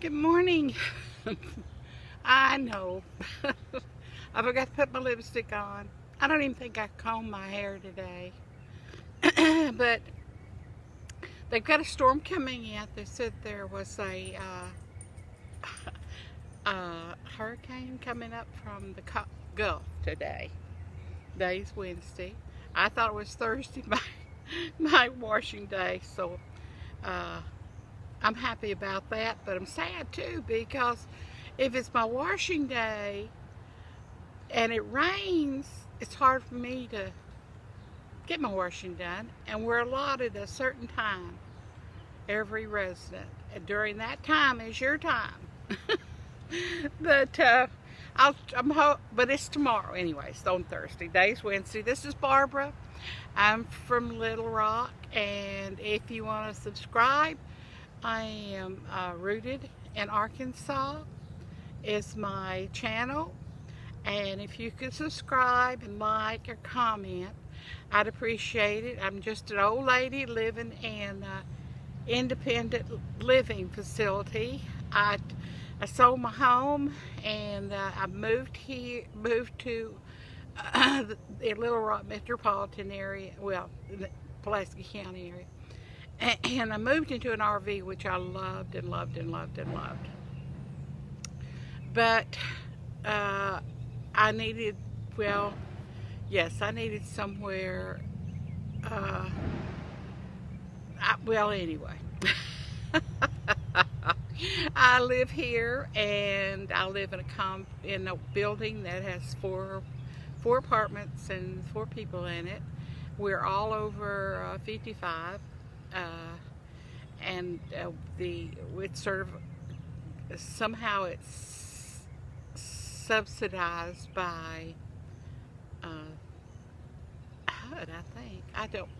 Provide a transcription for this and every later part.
Good morning. I know. I forgot to put my lipstick on. I don't even think I combed my hair today. But they've got a storm coming in. They said there was a hurricane coming up from the Gulf today. Today's Wednesday. I thought it was Thursday, my washing day. So I'm happy about that, but I'm sad too because if it's my washing day and it rains, it's hard for me to get my washing done, and we're allotted a certain time, every resident, and during that time is your time. But but it's tomorrow anyway. It's on Thursday. Today's Wednesday. This is Barbara. I'm from Little Rock, and if you want to subscribe, I am rooted in Arkansas is my channel, and if you could subscribe and like or comment, I'd appreciate it. I'm just an old lady living in an independent living facility. I sold my home, and I moved to the Little Rock metropolitan area, well, the Pulaski County area. And I moved into an RV, which I loved and loved and loved and loved. But I needed, well, yes, I needed somewhere, well, anyway. I live here, and I live in a building that has four apartments and 4 people in it. We're all over 55. And it's sort of, somehow it's subsidized by HUD, I think. I don't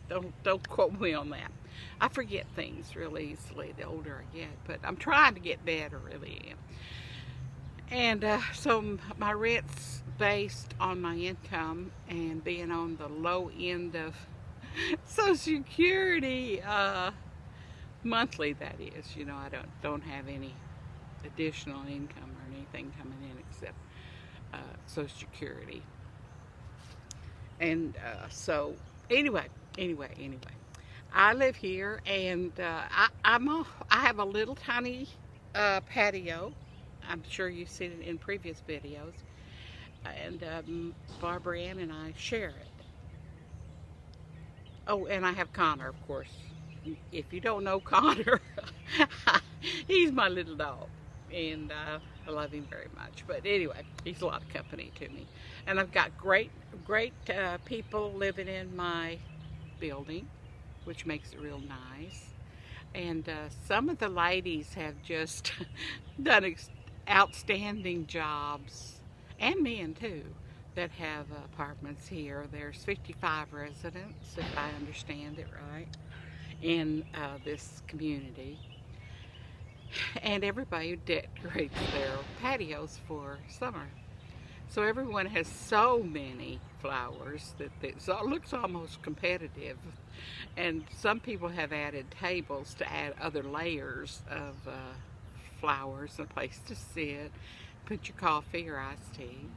know. Don't quote me on that. I forget things real easily the older I get, but I'm trying to get better, really am. And so my rent's based on my income, and being on the low end of Social Security, monthly, that is. You know, I don't have any additional income or anything coming in except Social Security. And so anyway, I live here, and I have a little tiny patio. I'm sure you've seen it in previous videos, and Barbara Ann and I share it. Oh, and I have Connor, of course. If you don't know Connor, he's my little dog, and I love him very much. But anyway, he's a lot of company to me. And I've got great people living in my building, which makes it real nice. And some of the ladies have just done outstanding jobs, and men too, that have apartments here. There's 55 residents, if I understand it right, in this community, and everybody decorates their patios for summer. So everyone has so many flowers that it looks almost competitive, and some people have added tables to add other layers of flowers, and a place to sit, put your coffee or iced tea.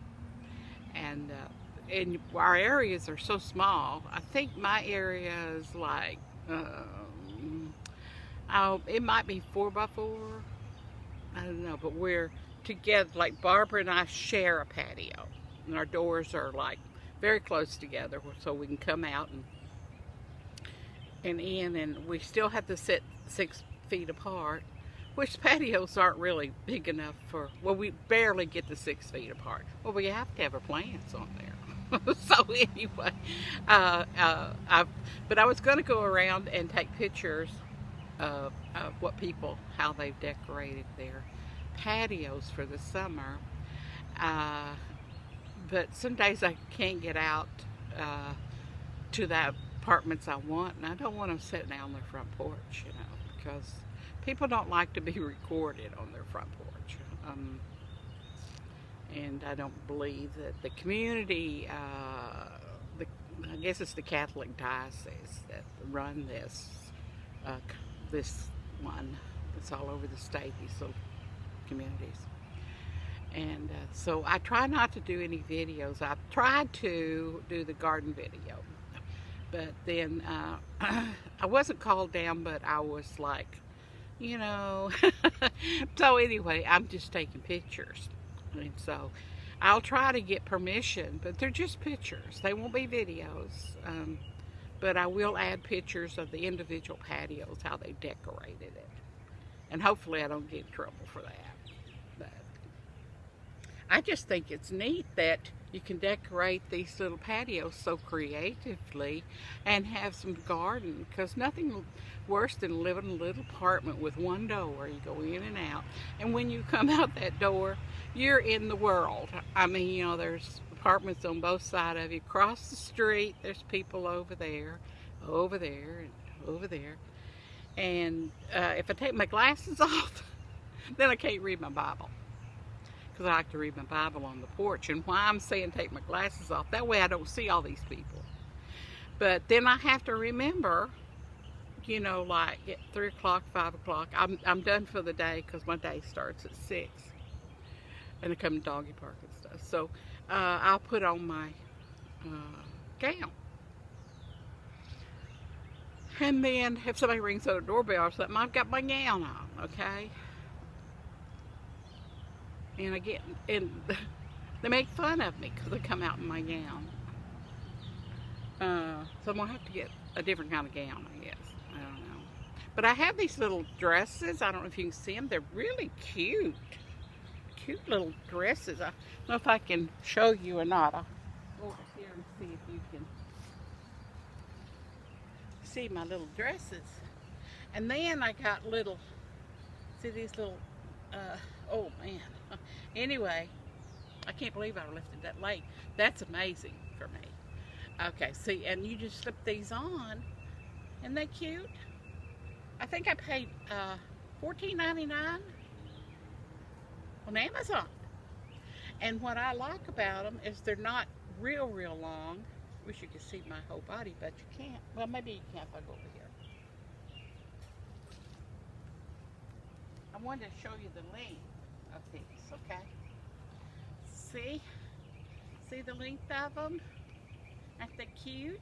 And our areas are so small. I think my area is like, it might be 4x4. I don't know, but we're together. Like Barbara and I share a patio, and our doors are like very close together, so we can come out and in, and we still have to sit 6 feet apart. Which patios aren't really big enough for, well, we barely get to 6 feet apart. Well, we have to have our plants on there. So anyway, but I was going to go around and take pictures of how they've decorated their patios for the summer. But some days I can't get out to the apartments I want, and I don't want them sitting out on their front porch, you know, because people don't like to be recorded on their front porch. And I don't believe that the community, I guess it's the Catholic diocese that run this one, It's all over the state, these little communities. And so I try not to do any videos. I've tried to do the garden video, but then I wasn't called down, but I was like, you know. So anyway, I'm just taking pictures. And so I'll try to get permission, but they're just pictures. They won't be videos. But I will add pictures of the individual patios, how they decorated it. And hopefully I don't get in trouble for that. But I just think it's neat that you can decorate these little patios so creatively and have some garden, because nothing worse than living in a little apartment with one door. You go in and out, and when you come out that door, you're in the world. I mean, you know, there's apartments on both sides of you. Across the street, there's people over there, and over there. And if I take my glasses off, then I can't read my Bible. Because I like to read my Bible on the porch. And why I'm saying take my glasses off, that way I don't see all these people. But then I have to remember, you know, like at 3 o'clock, 5 o'clock, I'm done for the day, because my day starts at 6. And I come to doggy park and stuff. So I'll put on my gown. And then if somebody rings on the doorbell or something, I've got my gown on, okay? And they make fun of me because I come out in my gown. So I'm going to have to get a different kind of gown, I guess. I don't know. But I have these little dresses. I don't know if you can see them. They're really cute. Cute little dresses. I don't know if I can show you or not. I'll go over here and see if you can see my little dresses. And then I got little, see these little, oh man. Anyway, I can't believe I lifted that late. That's amazing for me. Okay, see, and you just slip these on. Isn't they cute? I think I paid $14.99 on Amazon. And what I like about them is they're not real long. Wish you could see my whole body, but you can't. Well, maybe you can if I go over here. I wanted to show you the length of these, okay? See the length of them? Aren't they cute?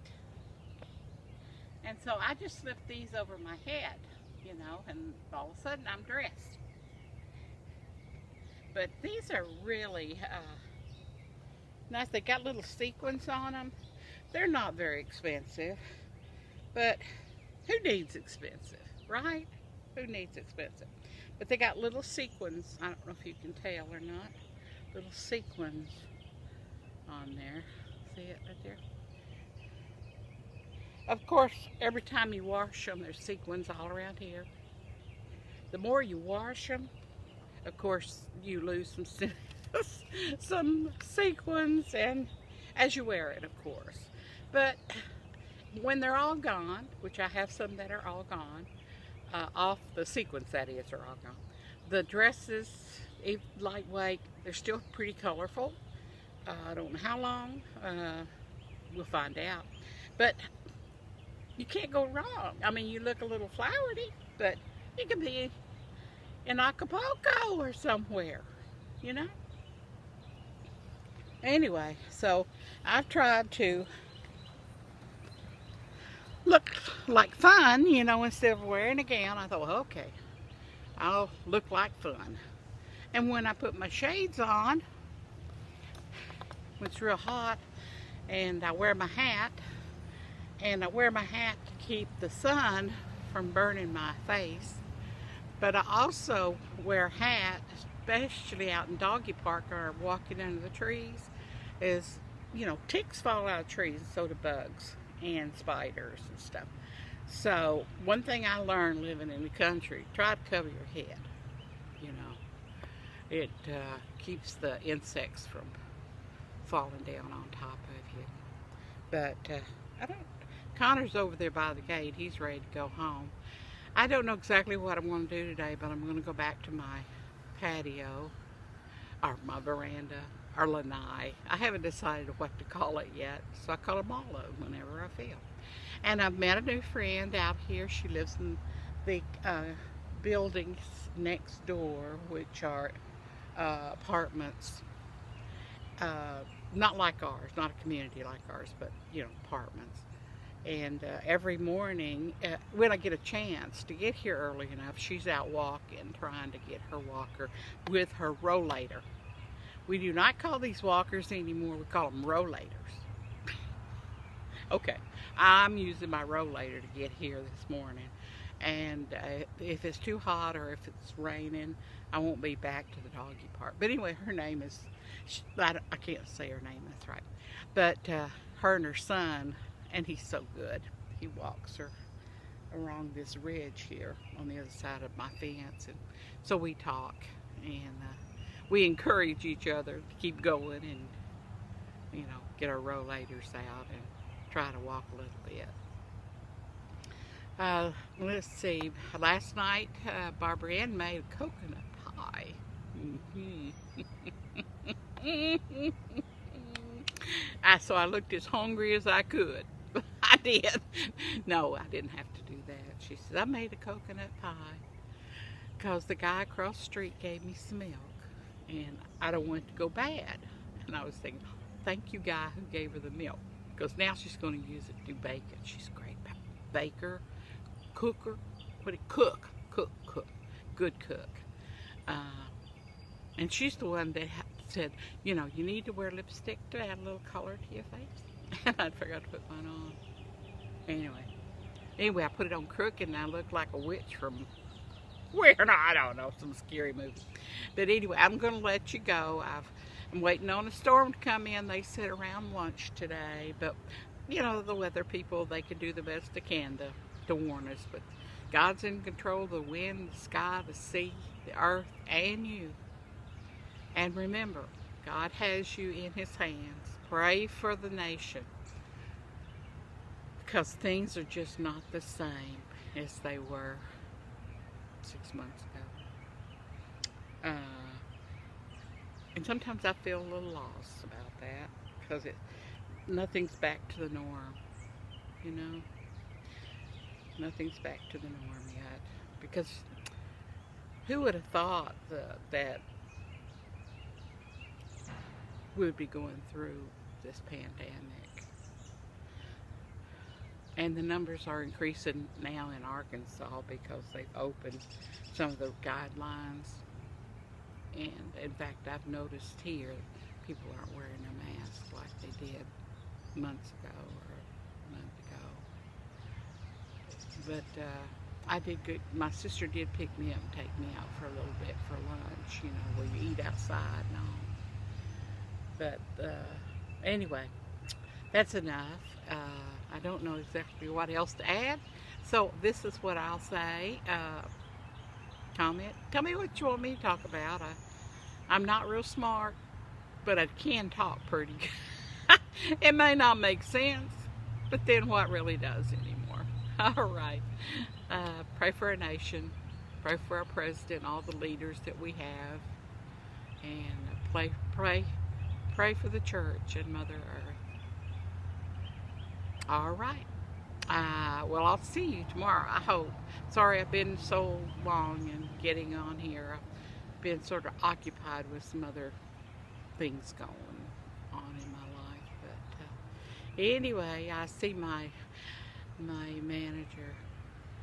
And so I just slip these over my head, you know, and all of a sudden I'm dressed. But these are really nice. They got little sequins on them. They're not very expensive, but who needs expensive, right? Who needs expensive? But they got little sequins. I don't know if you can tell or not. Little sequins on there. See it right there? Of course, every time you wash them, there's sequins all around here. The more you wash them, of course, you lose some sequins, and as you wear it, of course. But when they're all gone, which I have some that are all gone, off the sequins, that is, are all gone. The dresses, lightweight, they're still pretty colorful. I don't know how long. We'll find out. But you can't go wrong. I mean, you look a little flowery, but you can be in Acapulco or somewhere, you know? Anyway, so I've tried to look like fun, you know, instead of wearing a gown. I thought, well, okay, I'll look like fun. And when I put my shades on, when it's real hot, and I wear my hat, and I wear my hat to keep the sun from burning my face, but I also wear a hat, especially out in doggy park or walking under the trees, is, you know, ticks fall out of trees, and so do bugs and spiders and stuff. So one thing I learned living in the country, try to cover your head, you know. It keeps the insects from falling down on top of you. But I don't, Connor's over there by the gate. He's ready to go home. I don't know exactly what I'm going to do today, but I'm going to go back to my patio, or my veranda, or lanai. I haven't decided what to call it yet, so I call it Malo whenever I feel. And I've met a new friend out here. She lives in the buildings next door, which are apartments. Not like ours, not a community like ours, but apartments. And every morning, when I get a chance to get here early enough, she's out walking, trying to get her walker with her rollator. We do not call these walkers anymore, we call them rollators. Okay, I'm using my rollator to get here this morning. And if it's too hot or if it's raining, I won't be back to the doggy part. But anyway, her name is, I can't say her name, that's right. But her and her son, and he's so good. He walks her along this ridge here on the other side of my fence. And so we talk and we encourage each other to keep going and, get our rollators out and try to walk a little bit. Let's see. Last night, Barbara Ann made a coconut pie. So I looked as hungry as I could. I did. No, I didn't have to do that. She said, I made a coconut pie because the guy across the street gave me some milk and I don't want it to go bad. And I was thinking, thank you, guy who gave her the milk, because now she's going to use it to do bacon. She's a great baker, cooker. Cook. Good cook. And she's the one that said, you need to wear lipstick to add a little color to your face. And I forgot to put mine on. Anyway, I put it on crooked and I look like a witch from where? No, I don't know, some scary movie. But anyway, I'm going to let you go. I'm waiting on a storm to come in. They said around lunch today. But, the weather people, they can do the best they can to warn us. But God's in control of the wind, the sky, the sea, the earth, and you. And remember, God has you in His hands. Pray for the nation, because things are just not the same as they were 6 months ago. And sometimes I feel a little lost about that, because nothing's back to the norm, Nothing's back to the norm yet. Because who would have thought that we would be going through this pandemic? And the numbers are increasing now in Arkansas because they've opened some of the guidelines. And in fact, I've noticed here people aren't wearing their masks like they did months ago or a month ago. But I did good. My sister did pick me up and take me out for a little bit for lunch, where you eat outside and all. But anyway, that's enough. I don't know exactly what else to add. So this is what I'll say. Comment. Tell me what you want me to talk about. I'm not real smart, but I can talk pretty good. It may not make sense, but then what really does anymore? All right. Pray for our nation. Pray for our president, all the leaders that we have. And pray for the church and Mother Earth. All right. Well, I'll see you tomorrow, I hope. Sorry I've been so long in getting on here. I've been sort of occupied with some other things going on in my life. But anyway, I see my manager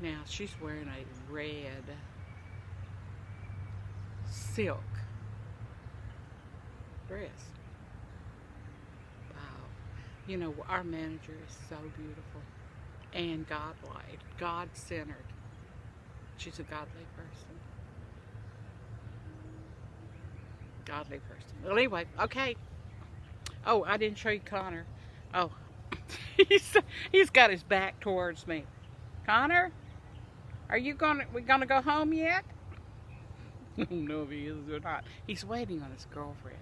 now. She's wearing a red silk dress. Wow. Our manager is so beautiful and godlike, God-centered. She's a godly person. Godly person. Well, anyway, okay. Oh, I didn't show you Connor. Oh, he's got his back towards me. Connor, we gonna go home yet? I don't know if he is or not. He's waiting on his girlfriend.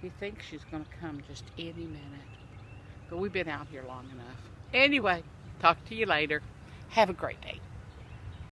He thinks she's gonna come just any minute. But we've been out here long enough. Anyway, talk to you later. Have a great day.